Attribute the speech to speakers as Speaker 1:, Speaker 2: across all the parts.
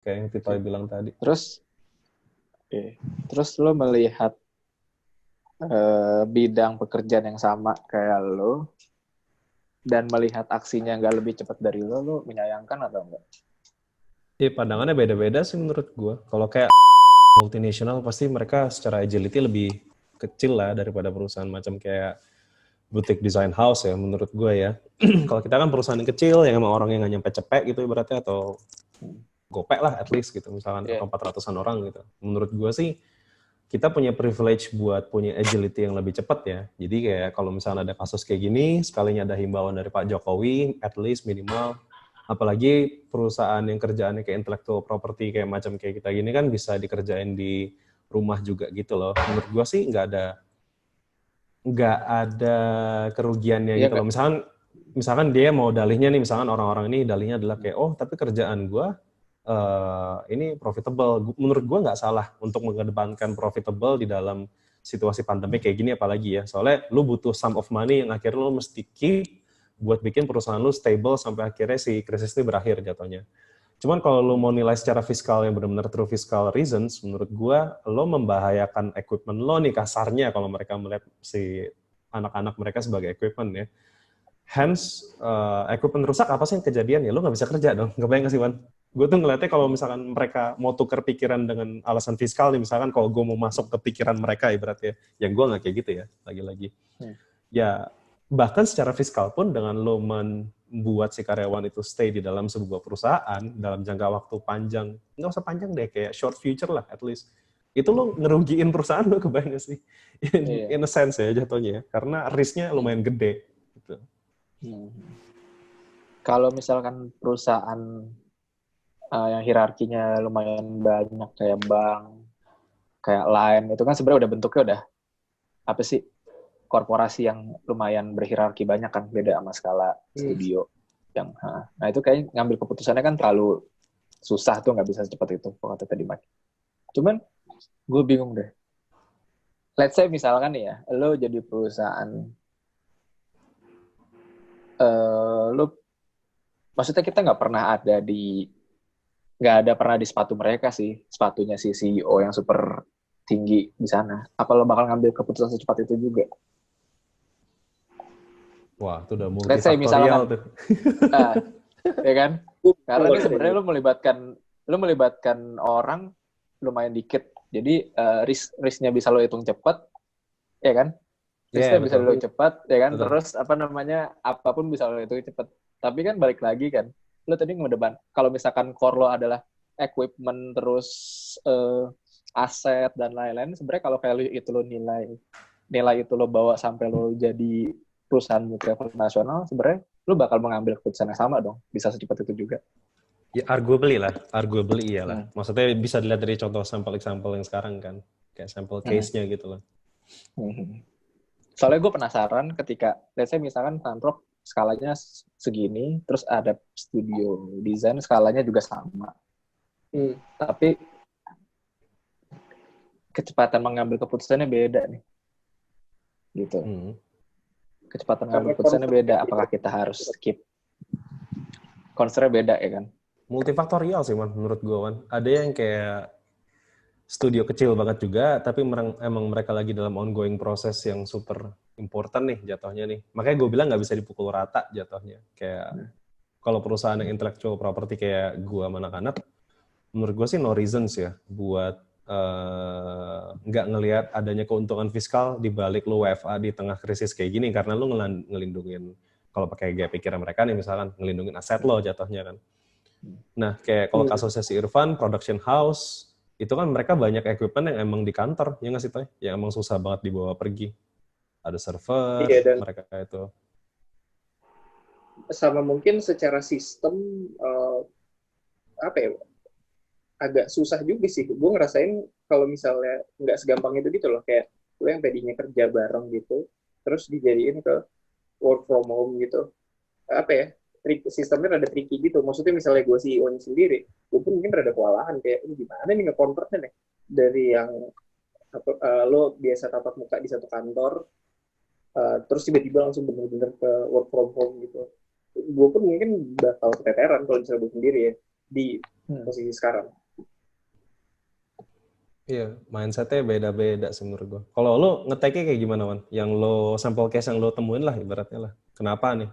Speaker 1: kayak yang Titoy bilang tadi.
Speaker 2: Terus, terus lo melihat bidang pekerjaan yang sama kayak lo dan melihat aksinya nggak lebih cepat dari lo menyayangkan atau enggak?
Speaker 1: Pandangannya beda-beda sih menurut gue. Kalau kayak multinasional pasti mereka secara agility lebih kecil lah daripada perusahaan macam kayak boutique design house ya menurut gue ya. Kalau kita kan perusahaan yang kecil yang emang orangnya nggak nyampe cepet gitu ibaratnya atau gopek lah at least gitu misalkan atau 400-an orang gitu. Menurut gue sih kita punya privilege buat punya agility yang lebih cepat ya. Jadi kayak kalau misalnya ada kasus kayak gini, sekalinya ada himbauan dari Pak Jokowi, at least minimal, apalagi perusahaan yang kerjaannya kayak intellectual property kayak macam kayak kita gini kan bisa dikerjain di rumah juga gitu loh. Menurut gue sih nggak ada kerugiannya gitu loh. Misalkan dia mau dalihnya nih, misalkan orang-orang ini dalihnya adalah kayak, oh tapi kerjaan gue ini profitable. Menurut gue nggak salah untuk mengedepankan profitable di dalam situasi pandemi kayak gini apalagi ya. Soalnya lu butuh sum of money yang akhirnya lu mesti keep buat bikin perusahaan lu stable sampai akhirnya si krisis ini berakhir jatuhnya. Cuman kalau lo mau nilai secara fiskal yang benar-benar true fiscal reasons, menurut gua lo membahayakan equipment lo nih kasarnya kalau mereka melihat si anak-anak mereka sebagai equipment ya. Hence, equipment rusak apa sih yang kejadian ya? Lo nggak bisa kerja dong. Nggak bayang nggak sih, Wan? Gue tuh ngeliatnya kalau misalkan mereka mau tukar pikiran dengan alasan fiskal nih, misalkan kalau gue mau masuk ke pikiran mereka ibaratnya, yang gue nggak kayak gitu ya, lagi-lagi. Ya, bahkan secara fiskal pun dengan lo membuat si karyawan itu stay di dalam sebuah perusahaan dalam jangka waktu panjang, nggak usah panjang deh, kayak short future lah at least, itu lo ngerugiin perusahaan lo, kebayang gak sih? In a sense ya jatuhnya, karena risknya lumayan gede. Gitu.
Speaker 2: Kalau misalkan perusahaan yang hierarkinya lumayan banyak kayak bank, kayak Line, itu kan sebenarnya udah bentuknya udah apa sih, korporasi yang lumayan berhierarki banyak kan, beda sama skala studio yang nah itu kayak ngambil keputusannya kan terlalu susah tuh, nggak bisa secepat itu kata tadi Mike. Cuman gue bingung deh, let's say misalkan nih ya lo jadi perusahaan, lo maksudnya kita nggak ada pernah di sepatu mereka sih, sepatunya si CEO yang super tinggi di sana. Apa lo bakal ngambil keputusan secepat itu juga?
Speaker 1: Wah, itu udah
Speaker 2: Let's say
Speaker 1: multifaktorial
Speaker 2: misalkan,
Speaker 1: tuh.
Speaker 2: ya kan? Karena ini sebenarnya lo melibatkan orang lumayan dikit. Jadi risknya bisa lo hitung cepat, ya kan?
Speaker 1: Iya,
Speaker 2: Risknya bisa
Speaker 1: betul.
Speaker 2: lo cepat, ya kan?
Speaker 1: Betul.
Speaker 2: Terus apapun bisa lo hitung cepat. Tapi kan balik lagi kan, lo tadi ngedepan kalau misalkan core lo adalah equipment terus aset dan lain-lain, sebenarnya kalau value itu lo nilai itu lo bawa sampai lo jadi perusahaan multinasional, sebenarnya lo bakal mengambil keputusan yang sama dong, bisa secepat itu juga.
Speaker 1: Ya, arguably iyalah. Maksudnya bisa dilihat dari contoh sampel-sampel yang sekarang kan. Kayak sampel case-nya gitu loh.
Speaker 2: Soalnya gue penasaran ketika, let's say misalkan Funrock skalanya segini, terus ada studio desain skalanya juga sama. Tapi kecepatan mengambil keputusannya beda nih. Gitu. Kecepatan mengambil keputusannya beda. Apakah kita harus skip? Concern-nya beda ya kan?
Speaker 1: Multifaktorial sih man, menurut gue Wan. Ada yang kayak studio kecil banget juga, tapi emang mereka lagi dalam ongoing proses yang super important nih jatuhnya nih. Makanya gue bilang nggak bisa dipukul rata jatuhnya. Kayak kalau perusahaan yang intellectual property kayak gue sama anak-anak, menurut gue sih no reasons ya buat nggak ngelihat adanya keuntungan fiskal di balik lu WFA di tengah krisis kayak gini, karena lu ngelindungin, kalau pakai gaya pikiran mereka nih misalkan, ngelindungin aset lo jatuhnya kan. Nah kayak kalau kasusnya si Irfan, production house, itu kan mereka banyak equipment yang emang di kantor, ya nggak sih Toy? Yang emang susah banget dibawa pergi. Ada server, mereka itu.
Speaker 3: Sama mungkin secara sistem, apa ya, agak susah juga sih. Gue ngerasain kalau misalnya nggak segampang itu gitu loh, kayak gue yang tadinya kerja bareng gitu, terus dijadiin ke work from home gitu. Apa ya, sistemnya rada tricky gitu. Maksudnya misalnya gue CEO-nya sendiri, gue pun mungkin rada kewalahan kayak ini gimana nih nge-convertnya nih dari yang lo biasa tatap muka di satu kantor, terus tiba-tiba langsung bener-bener ke work from home gitu. Gue pun mungkin bakal keteteran kalau misalnya gue sendiri ya. di posisi sekarang.
Speaker 1: Iya, mindset-nya beda-beda sih menurut gue. Kalau lo ngeteknya kayak gimana, Wan? Yang lo sampel case yang lo temuin lah ibaratnya lah. Kenapa nih?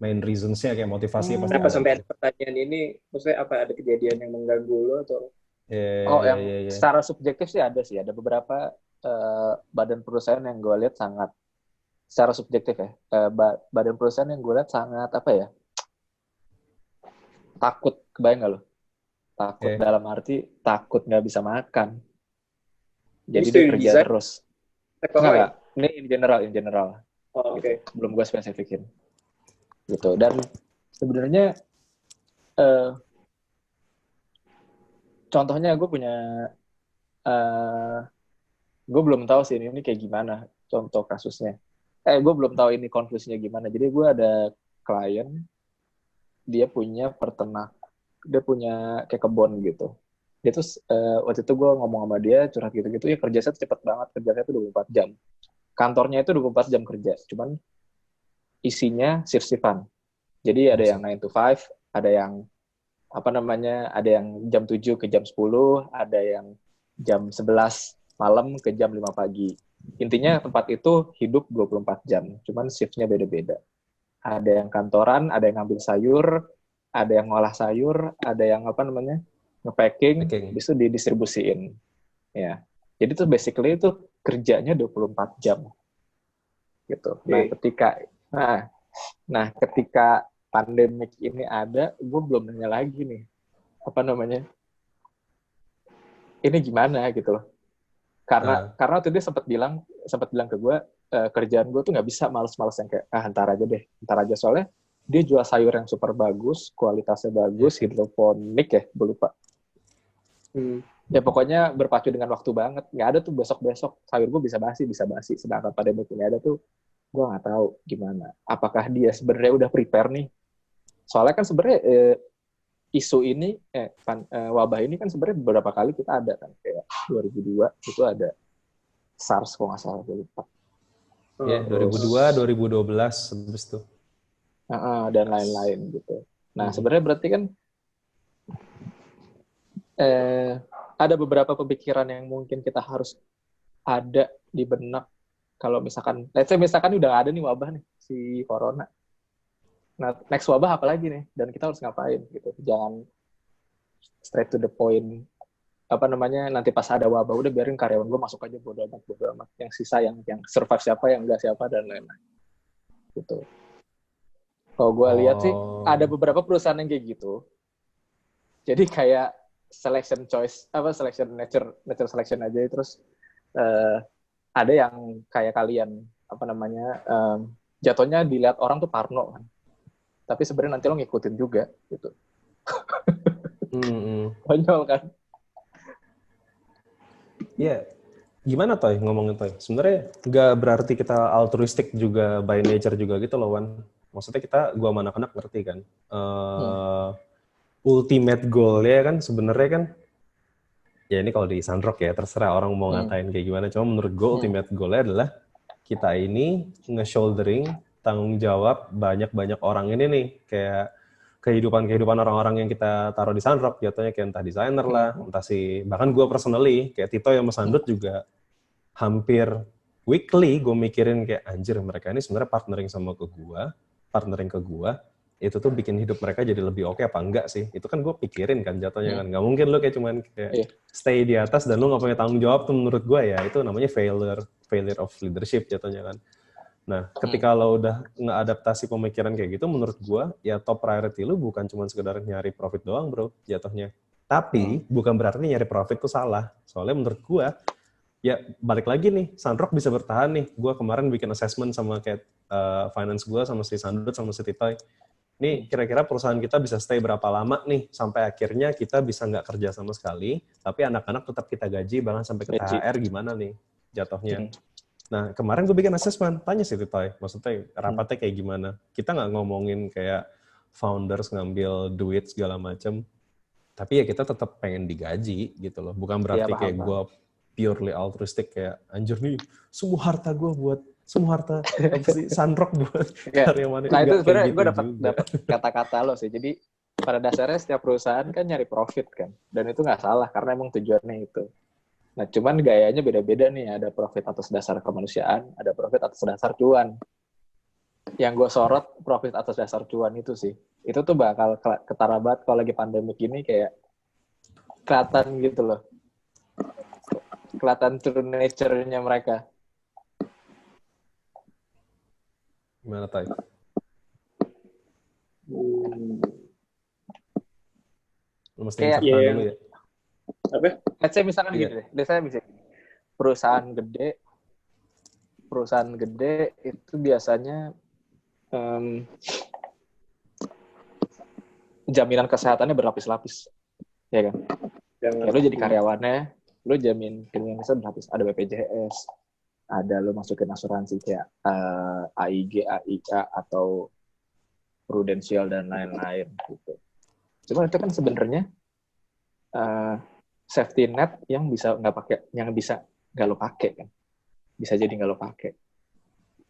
Speaker 1: Main reasons-nya kayak motivasinya pasti
Speaker 3: Kenapa
Speaker 1: ada.
Speaker 3: sampai ada pertanyaan ini? Maksudnya apa ada kejadian yang mengganggu lo atau?
Speaker 2: Yang secara subjektif sih ada sih. Ada beberapa badan perusahaan yang gue lihat sangat secara subjektif ya. Badan perusahaan yang gue lihat sangat apa ya? Takut, kebayang gak lo? Takut dalam arti takut nggak bisa makan. Jadi dia kerja terus. Enggak. Ini in general.
Speaker 3: Oh, oke.
Speaker 2: Gitu. Belum gue spesifikin. Gitu. Dan sebenarnya contohnya gue punya gue belum tahu sih ini kayak gimana contoh kasusnya. Gue belum tahu ini konklusinya gimana. Jadi gue ada klien, dia punya dia punya kayak kebun gitu. Dia tuh waktu itu gue ngomong sama dia curhat gitu-gitu, ya kerja saya cepet banget, kerja saya tuh 24 jam. Kantornya itu 24 jam kerja, cuman isinya shift-shiftan. Jadi ada yang 9 to 5, ada yang ada yang jam 7 ke jam 10, ada yang jam 11 malam ke jam 5 pagi. Intinya tempat itu hidup 24 jam, cuman shift-nya beda-beda. Ada yang kantoran, ada yang ngambil sayur, ada yang ngolah sayur, ada yang nge-packing, habis itu didistribusiin. Ya. Jadi tuh basically itu kerjanya 24 jam. Gitu. Nah, ketika pandemik ini ada, gue belum nanya lagi nih. Ini gimana gitu loh. Karena waktu dia sempat bilang ke gue, kerjaan gue tuh nggak bisa males-males yang kayak ntar aja soalnya dia jual sayur yang super bagus, kualitasnya bagus, hidroponik ya, gue lupa. Ya pokoknya berpacu dengan waktu banget. Nggak ada tuh besok-besok sayur gue bisa basi. Sedangkan pada ini ada tuh, gue nggak tahu gimana. Apakah dia sebenarnya udah prepare nih? Soalnya kan sebenarnya isu ini, wabah ini kan sebenarnya beberapa kali kita ada kan. Kayak 2002 itu ada SARS kalau nggak salah, gue lupa.
Speaker 1: Ya, 2002, 2012 habis itu.
Speaker 2: Dan lain-lain gitu. Nah, sebenarnya berarti kan ada beberapa pemikiran yang mungkin kita harus ada di benak kalau misalkan udah ada nih wabah nih, si corona. Nah, next wabah apa lagi nih? Dan kita harus ngapain gitu. Jangan straight to the point. Nanti pas ada wabah, udah biarin karyawan gue masuk aja, bodo amat. Yang sisa yang survive siapa, yang enggak siapa, dan lain-lain. Gitu. Kalau gue lihat sih, ada beberapa perusahaan yang kayak gitu. Jadi kayak selection nature selection aja, terus ada yang kayak kalian, jatuhnya dilihat orang tuh parno kan. Tapi sebenarnya nanti lo ngikutin juga, gitu. Konyol kan?
Speaker 1: Ya, gimana Toy ngomongin Toy? Sebenarnya nggak berarti kita altruistik juga by nature juga gitu loh, Wan. Maksudnya gua sama anak-anak ngerti kan. Ultimate goal-nya kan sebenarnya kan, ya ini kalau di Sunrock ya, terserah orang mau ngatain kayak gimana. Cuma menurut gue ultimate goal-nya adalah kita ini nge-shouldering tanggung jawab banyak-banyak orang ini nih. Kayak kehidupan orang-orang yang kita taruh di Sunrock, jatuhnya kayak entah desainer lah, entah bahkan gue personally, kayak Tito yang Mas Andut juga hampir weekly gue mikirin kayak anjir mereka ini sebenarnya partnering ke gue, itu tuh bikin hidup mereka jadi lebih oke apa enggak sih? Itu kan gue pikirin kan jatuhnya kan. Nggak mungkin lo kayak cuman kayak stay di atas dan lo nggak punya tanggung jawab tuh menurut gue ya. Itu namanya failure of leadership jatuhnya kan. Nah, ketika lo udah ngeadaptasi pemikiran kayak gitu, menurut gue ya top priority lo bukan cuma sekedar nyari profit doang bro jatuhnya. Tapi bukan berarti nyari profit tuh salah. Soalnya menurut gue ya balik lagi nih, Sunrock bisa bertahan nih. Gue kemarin bikin assessment sama kayak finance gue sama si Sandut sama si Titoy. Nih kira-kira perusahaan kita bisa stay berapa lama nih sampai akhirnya kita bisa nggak kerja sama sekali, tapi anak-anak tetap kita gaji bahkan sampai ke THR gimana nih jatuhnya. Nah kemarin gue bikin assessment, tanya sih Titoy, maksudnya rapatnya kayak gimana. Kita nggak ngomongin kayak founders ngambil duit segala macem, tapi ya kita tetap pengen digaji gitu loh. Bukan berarti kayak gue purely altruistic kayak anjir nih semua harta Sunrock buat karyawan.
Speaker 2: Nah itu sebenarnya gue dapat kata-kata lo sih. Jadi pada dasarnya setiap perusahaan kan nyari profit kan, dan itu nggak salah karena emang tujuannya itu. Nah, cuman gayanya beda-beda nih. Ada profit atas dasar kemanusiaan, ada profit atas dasar cuan. Yang gue sorot profit atas dasar cuan itu sih. Itu tuh bakal ketara banget kalau lagi pandemi gini, kayak kelihatan gitu loh. Kelihatan true nature-nya mereka.
Speaker 1: Gimana, Tay? Lu mesti
Speaker 2: Kayak
Speaker 1: incertain dulu ya.
Speaker 3: Apa?
Speaker 2: Let's say misalkan gitu deh. Let's say misalkan perusahaan gede itu biasanya jaminan kesehatannya berlapis-lapis, ya kan? Kayak lu jadi karyawannya, lu jamin kesehatan berlapis. Ada BPJS, ada lu masukin asuransi kayak AIG, AIA atau Prudential dan lain-lain gitu. Cuma itu kan sebenarnya safety net yang bisa nggak lo pakai kan, bisa jadi nggak lo pakai.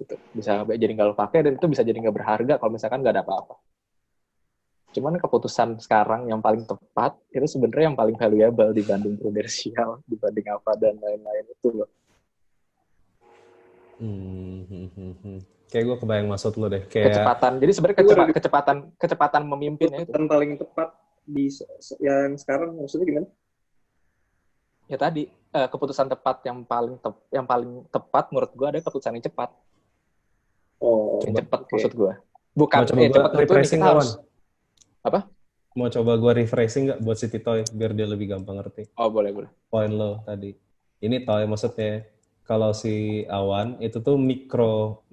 Speaker 2: Gitu. Bisa jadi nggak lo pakai, dan itu bisa jadi nggak berharga kalau misalkan nggak ada apa-apa. Cuman keputusan sekarang yang paling tepat itu sebenarnya yang paling valuable dibanding prudensial, dibanding apa dan lain-lain itu loh.
Speaker 1: Kayak gue kebayang maksud lo deh. Kayak
Speaker 2: kecepatan. Jadi sebenarnya kecepatan memimpin itu.
Speaker 3: Keputusan paling tepat di yang sekarang maksudnya gimana?
Speaker 2: Ya tadi keputusan tepat yang paling tepat menurut gue ada keputusan yang cepat.
Speaker 3: Oh,
Speaker 2: yang cepat
Speaker 3: okay.
Speaker 2: Maksud gue. Bukan
Speaker 1: cepat
Speaker 2: refreshing
Speaker 1: kawan.
Speaker 2: Apa?
Speaker 1: Mau coba gue refreshing nggak buat si Titoy biar dia lebih gampang ngerti.
Speaker 2: Oh, boleh.
Speaker 1: Poin lo tadi. Ini Toy maksudnya kalau si Awan itu tuh micro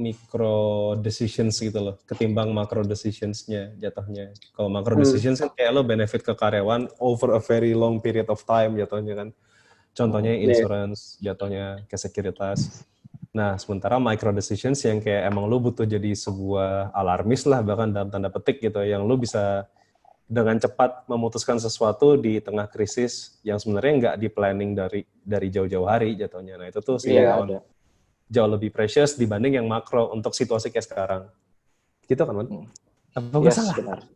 Speaker 1: decisions gitu loh, ketimbang macro decisionsnya jatuhnya. Kalau macro decisions kan kayak lo benefit ke karyawan over a very long period of time jatuhnya kan. Contohnya insurance, jatuhnya ke sekuritas. Nah, sementara micro decisions yang kayak emang lo butuh jadi sebuah alarmis lah, bahkan dalam tanda petik gitu, yang lo bisa dengan cepat memutuskan sesuatu di tengah krisis yang sebenarnya nggak di-planning dari jauh-jauh hari jatuhnya. Nah, itu tuh sih jauh lebih precious dibanding yang makro untuk situasi kayak sekarang. Gitu kan, Man? Apa gue salah?
Speaker 2: Benar.